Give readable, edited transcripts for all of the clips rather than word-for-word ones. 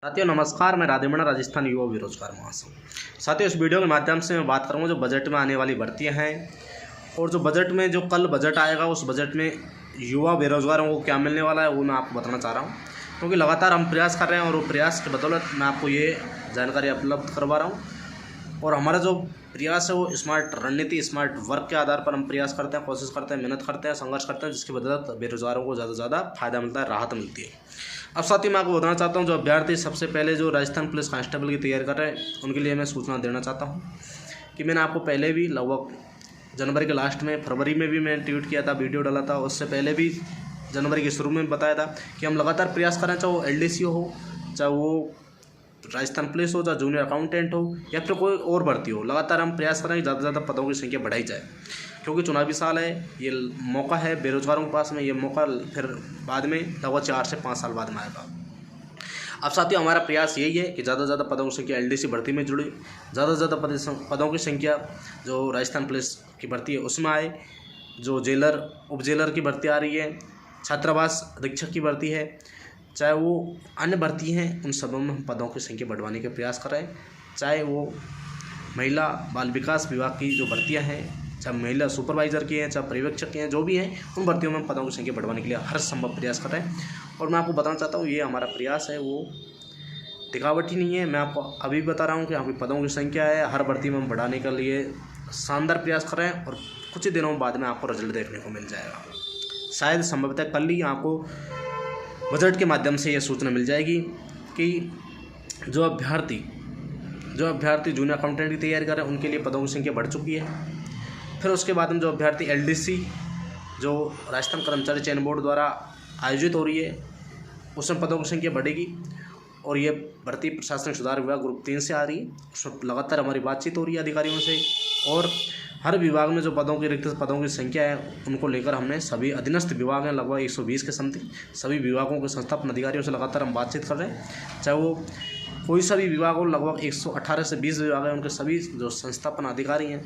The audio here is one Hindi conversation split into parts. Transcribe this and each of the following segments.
साथियों नमस्कार, मैं राधेमणा राजस्थान युवा बेरोजगार महासंघ। साथियों इस वीडियो के माध्यम से मैं बात करूंगा जो बजट में आने वाली भर्तियां हैं और जो बजट में जो कल बजट आएगा उस बजट में युवा बेरोजगारों को क्या मिलने वाला है वो मैं आपको बताना चाह रहा हूं, क्योंकि लगातार हम प्रयास कर रहे हैं और वो प्रयास की बदौलत मैं आपको ये जानकारी उपलब्ध करवा रहा हूँ। और हमारा जो प्रयास है वो स्मार्ट रणनीति, स्मार्ट वर्क के आधार पर हम प्रयास करते हैं, कोशिश करते हैं, मेहनत करते हैं, संघर्ष करते हैं, जिसकी बदौलत बेरोजगारों को ज़्यादा से ज़्यादा फायदा मिलता है, राहत मिलती है। अब साथ ही मैं आपको बताना चाहता हूँ जो अभ्यर्थी सबसे पहले जो राजस्थान पुलिस कांस्टेबल की तैयारी कर रहे हैं उनके लिए मैं सूचना देना चाहता हूँ कि मैंने आपको पहले भी लगभग जनवरी के लास्ट में, फरवरी में भी मैंने ट्वीट किया था, वीडियो डाला था, उससे पहले भी जनवरी के शुरू में बताया था कि हम लगातार प्रयास करें, चाहे वो LDC हो, चाहे वो राजस्थान पुलिस हो, चाहे जूनियर अकाउंटेंट हो या फिर कोई और भर्ती हो, लगातार हम प्रयास करें कि ज़्यादा से ज़्यादा पदों की संख्या बढ़ाई जाए, क्योंकि चुनावी साल है, ये मौका है बेरोजगारों के पास में, ये मौका फिर बाद में लगभग 4 से 5 साल बाद में आएगा। अब साथियों हमारा प्रयास यही है कि ज़्यादा से ज़्यादा पदों की संख्या LDC भर्ती में जुड़े, ज़्यादा से ज़्यादा पदों की संख्या जो राजस्थान पुलिस की भर्ती है उसमें आए, जो जेलर, उप जेलर की भर्ती आ रही है, छात्रावास अधीक्षक की भर्ती है, चाहे वो अन्य भर्ती हैं, उन सबों में हम पदों की संख्या बढ़वाने के प्रयास कर रहे हैं। चाहे वो महिला बाल विकास विभाग की जो भर्तियां हैं, चाहे महिला सुपरवाइज़र की हैं, चाहे पर्यवेक्षक की हैं, जो भी हैं उन भर्तियों में हम पदों की संख्या बढ़वाने के लिए हर संभव प्रयास कर रहे हैं। और मैं आपको बताना चाहता हूँ ये हमारा प्रयास है वो दिखावटी नहीं है। मैं आपको अभी बता रहा हूँ कि यहाँ पर पदों की संख्या है, हर भर्ती में हम बढ़ाने के लिए शानदार प्रयास कर रहे हैं और कुछ ही दिनों बाद में आपको रिजल्ट देखने को मिल जाएगा। शायद संभवतः कल ही आपको बजट के माध्यम से यह सूचना मिल जाएगी कि जो अभ्यर्थी जूनियर अकाउंटेंट की तैयारी कर रहे हैं उनके लिए पदों की संख्या बढ़ चुकी है। फिर उसके बाद में जो अभ्यर्थी LDC जो राजस्थान कर्मचारी चयन बोर्ड द्वारा आयोजित हो रही है उसमें पदों की संख्या बढ़ेगी और ये भर्ती प्रशासनिक सुधार विभाग ग्रुप 3 से आ रही है। उसमें लगातार हमारी बातचीत हो रही है अधिकारियों से और हर विभाग में जो रिक्त पदों की संख्या है उनको लेकर हमने सभी अधीनस्थ विभाग हैं लगभग 120 के समथिंग, सभी विभागों के संस्थापन अधिकारियों से लगातार हम बातचीत कर रहे हैं। चाहे वो कोई सा भी विभाग हो, लगभग 118 से 20 विभाग हैं, उनके सभी जो संस्थापन अधिकारी हैं,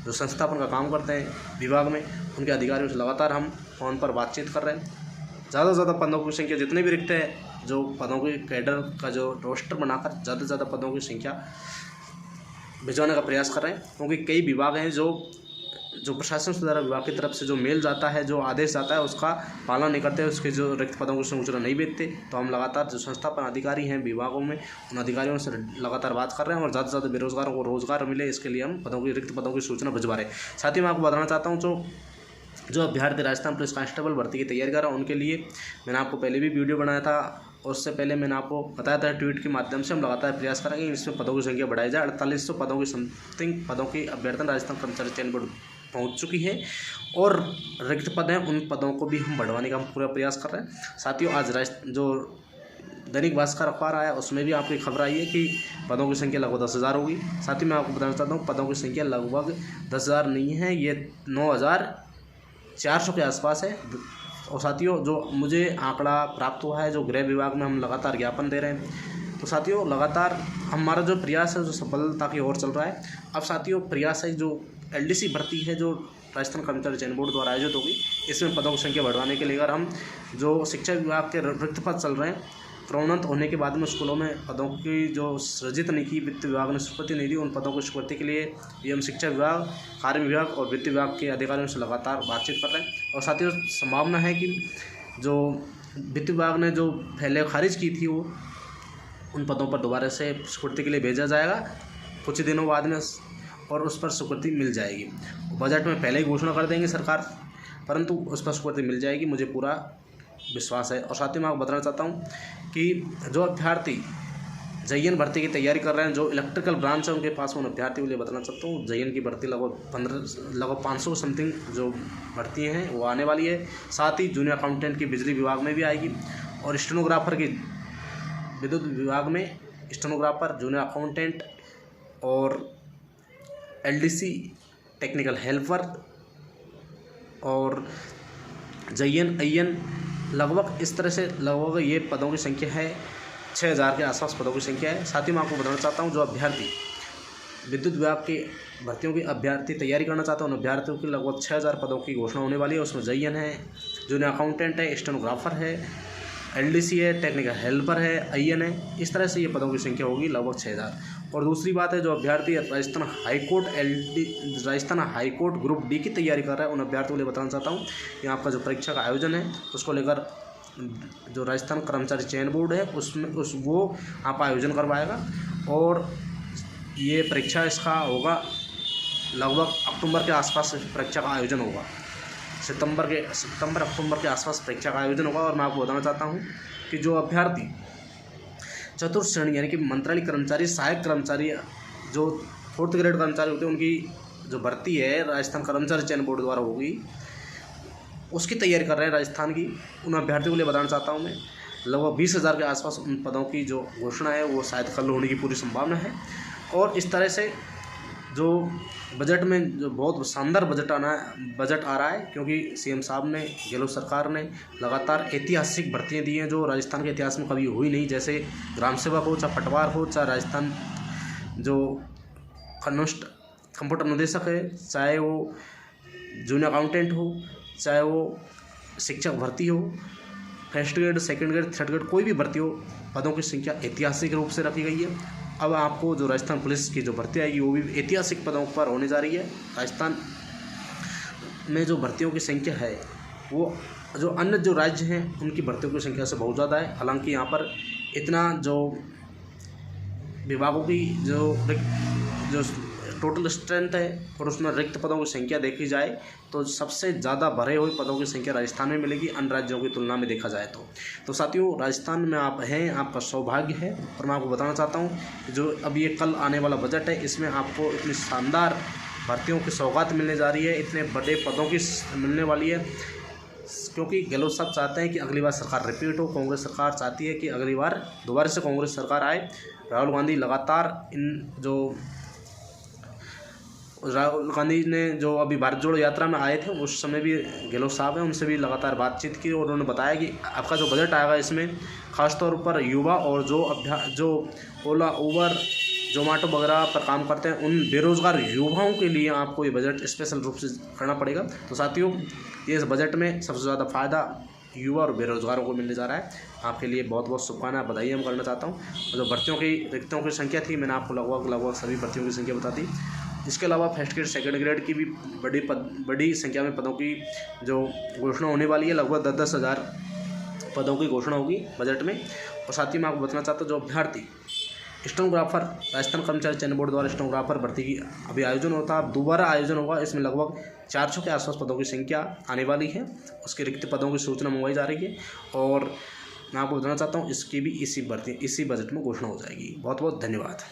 जो संस्थापन का काम करते हैं विभाग में, उनके अधिकारियों से लगातार हम फ़ोन पर बातचीत कर रहे हैं। ज़्यादा से ज़्यादा पदों की संख्या जितने भी रिक्त है, जो पदों की कैडर का जो रोस्टर बनाकर ज़्यादा से ज़्यादा पदों की संख्या भिजवाने का प्रयास कर रहे हैं, क्योंकि कई विभाग हैं जो प्रशासन सुधार विभाग की तरफ से जो मेल जाता है, जो आदेश जाता है उसका पालन नहीं करते, उसके जो रिक्त पदों की सूचना नहीं भेजते। तो हम लगातार जो संस्थापन अधिकारी हैं विभागों में उन अधिकारियों से लगातार बात कर रहे हैं और ज़्यादा से ज़्यादा बेरोजगारों को रोजगार मिले, इसके लिए हम रिक्त पदों की सूचना भिजवा रहे हैं। साथ ही मैं आपको बताना चाहता हूँ जो अभ्यर्थी राजस्थान पुलिस कांस्टेबल भर्ती की तैयारी कर रहा है उनके लिए मैंने आपको पहले भी वीडियो बनाया था और उससे पहले मैंने आपको बताया था ट्वीट के माध्यम से हम लगातार प्रयास करेंगे इसमें पदों की संख्या बढ़ाई जाए। 4800 पदों की समथिंग पदों की अभ्यर्थन राजस्थान कर्मचारी चयन बोर्ड पहुँच चुकी है और रिक्त पद हैं उन पदों को भी हम बढ़वाने का हम पूरा प्रयास कर रहे हैं। साथियों आज जो दैनिक भास्कर अखबार आया उसमें भी आपकी खबर आई है कि पदों की संख्या लगभग 10,000 होगी। साथ ही मैं आपको बताना चाहता हूँ पदों की संख्या लगभग 10,000 नहीं है, ये 9,400 के आसपास है। और साथियों जो मुझे आंकड़ा प्राप्त हुआ है, जो गृह विभाग में हम लगातार ज्ञापन दे रहे हैं, तो साथियों लगातार हमारा जो प्रयास है जो सफलता की ओर चल रहा है। अब साथियों प्रयास है जो LDC भर्ती है जो राजस्थान कर्मचारी चयन बोर्ड द्वारा आयोजित होगी, इसमें पदों की संख्या बढ़वाने के लिए हम जो शिक्षा विभाग के रिक्त पद चल रहे हैं, प्रोन्नत होने के बाद में स्कूलों में पदों की जो सृजित नहीं की, वित्त विभाग ने स्वीकृति नहीं दी, उन पदों की स्वीकृति के लिए ये हम शिक्षा विभाग, कार्य विभाग और वित्त विभाग के अधिकारियों से लगातार बातचीत कर रहे हैं। और साथियों संभावना है कि जो वित्त विभाग ने जो पहले खारिज की थी वो उन पदों पर दोबारा से स्वीकृति के लिए भेजा जाएगा कुछ ही दिनों बाद में और उस पर स्वीकृति मिल जाएगी। बजट में पहले ही घोषणा कर देंगे सरकार, परंतु उस पर स्वीकृति मिल जाएगी, मुझे पूरा विश्वास है। और साथ ही मैं आपको बताना चाहता हूँ कि जो अभ्यर्थी JN भर्ती की तैयारी कर रहे हैं, जो इलेक्ट्रिकल ब्रांच है उनके पास उन अभ्यर्थियों के लिए बताना चाहता हूँ JN की भर्ती लगभग 500 समथिंग जो भर्ती हैं वो आने वाली है। साथ ही जूनियर अकाउंटेंट की बिजली विभाग में भी आएगी और स्टेनोग्राफर की विद्युत विभाग में स्टेनोग्राफर, जूनियर अकाउंटेंट और LDC टेक्निकल हेल्पर और JN IN लगभग इस तरह से लगभग ये पदों की संख्या है, 6,000 के आसपास पदों की संख्या है। साथ ही मैं आपको बताना चाहता हूँ जो अभ्यर्थी विद्युत विभाग की भर्तियों की अभ्यर्थी तैयारी करना चाहता हूँ उन अभ्यर्थियों की लगभग 6,000 पदों की घोषणा होने वाली है। उसमें JN है, जूनियर अकाउंटेंट है, स्टेनोग्राफर है, LDC है, टेक्निकल हेल्पर है, IN है। इस तरह से ये पदों की संख्या होगी लगभग 6000। और दूसरी बात है, जो अभ्यर्थी राजस्थान हाईकोर्ट ग्रुप D की तैयारी कर रहा है, उन अभ्यर्थियों को लिए बताना चाहता हूँ कि आपका जो परीक्षा का आयोजन है उसको लेकर जो राजस्थान कर्मचारी चयन बोर्ड है उसमें वो आप आयोजन करवाएगा। और ये परीक्षा इसका होगा लगभग अक्टूबर के आसपास परीक्षा का आयोजन होगा। सितंबर अक्टूबर के आसपास परीक्षा का आयोजन होगा। और मैं आपको बताना चाहता हूँ कि जो अभ्यर्थी चतुर्थ श्रेणी यानी कि मंत्रालय कर्मचारी, सहायक कर्मचारी, जो 4th ग्रेड कर्मचारी होते हैं, उनकी जो भर्ती है राजस्थान कर्मचारी चयन बोर्ड द्वारा होगी, उसकी तैयारी कर रहे हैं राजस्थान की, उन अभ्यर्थियों के लिए बताना चाहता हूँ मैं लगभग 20,000 के आसपास उन पदों की जो घोषणा है वो शायद कल होने की पूरी संभावना है। और इस तरह से जो बजट में जो बहुत शानदार बजट आ रहा है, क्योंकि CM साहब ने, गहलोत सरकार ने लगातार ऐतिहासिक भर्तियाँ दी हैं जो राजस्थान के इतिहास में कभी हुई नहीं। जैसे ग्राम सेवक हो, चाहे पटवार हो, चाहे राजस्थान जो कंप्यूटर निदेशक है, चाहे वो जूनियर अकाउंटेंट हो, चाहे वो शिक्षक भर्ती हो, first grade, second grade, third grade, कोई भी भर्ती हो, पदों की संख्या ऐतिहासिक रूप से रखी गई है। अब आपको जो राजस्थान पुलिस की जो भर्ती आएगी वो भी ऐतिहासिक पदों पर होने जा रही है। राजस्थान में जो भर्तियों की संख्या है वो जो अन्य जो राज्य हैं उनकी भर्तियों की संख्या से बहुत ज़्यादा है। हालांकि यहाँ पर इतना जो विभागों की जो टोटल स्ट्रेंथ है और उसमें रिक्त पदों की संख्या देखी जाए तो सबसे ज़्यादा भरे हुए पदों की संख्या राजस्थान में मिलेगी अन्य राज्यों की तुलना में देखा जाए तो साथियों, राजस्थान में आप हैं, आपका सौभाग्य है। और मैं आपको बताना चाहता हूँ जो अब ये कल आने वाला बजट है, इसमें आपको इतनी शानदार भर्तियों की सौगात मिलने जा रही है, इतने बड़े पदों की मिलने वाली है, क्योंकि गहलोत साहब चाहते हैं कि अगली बार सरकार रिपीट हो। कांग्रेस सरकार चाहती है कि अगली बार दोबारा से कांग्रेस सरकार आए। राहुल गांधी ने जो अभी भारत जोड़ो यात्रा में आए थे उस समय भी गहलोत साहब हैं, उनसे भी लगातार बातचीत की और उन्होंने बताया कि आपका जो बजट आएगा इसमें खासतौर पर युवा और जो ओला, उबर, जोमेटो वगैरह पर काम करते हैं उन बेरोज़गार युवाओं के लिए आपको ये बजट स्पेशल रूप से करना पड़ेगा। तो साथियों, ये इस बजट में सबसे ज़्यादा फ़ायदा युवा और बेरोज़गारों को मिलने जा रहा है। आपके लिए बहुत बहुत शुभकामनाएं, बधाई हम करना चाहता हूँ। और जो भर्तियों की रिक्तियों की संख्या थी मैंने आपको लगभग सभी भर्तियों की संख्या बता दी। इसके अलावा फर्स्ट ग्रेड, सेकंड ग्रेड की भी बड़ी संख्या में पदों की जो घोषणा होने वाली है, लगभग 10-10 हज़ार पदों की घोषणा होगी बजट में। और साथ ही मैं आपको बताना चाहता हूँ जो अभ्यर्थी स्टेनोग्राफर, राजस्थान कर्मचारी चयन बोर्ड द्वारा स्टेनोग्राफर भर्ती की अभी आयोजन होता है, दोबारा आयोजन होगा। इसमें लगभग 400 के आसपास पदों की संख्या आने वाली है। उसके रिक्त पदों की सूचना मंगवाई जा रही है और मैं आपको बताना चाहता हूँ इसकी भी इसी बजट में घोषणा हो जाएगी। बहुत बहुत धन्यवाद।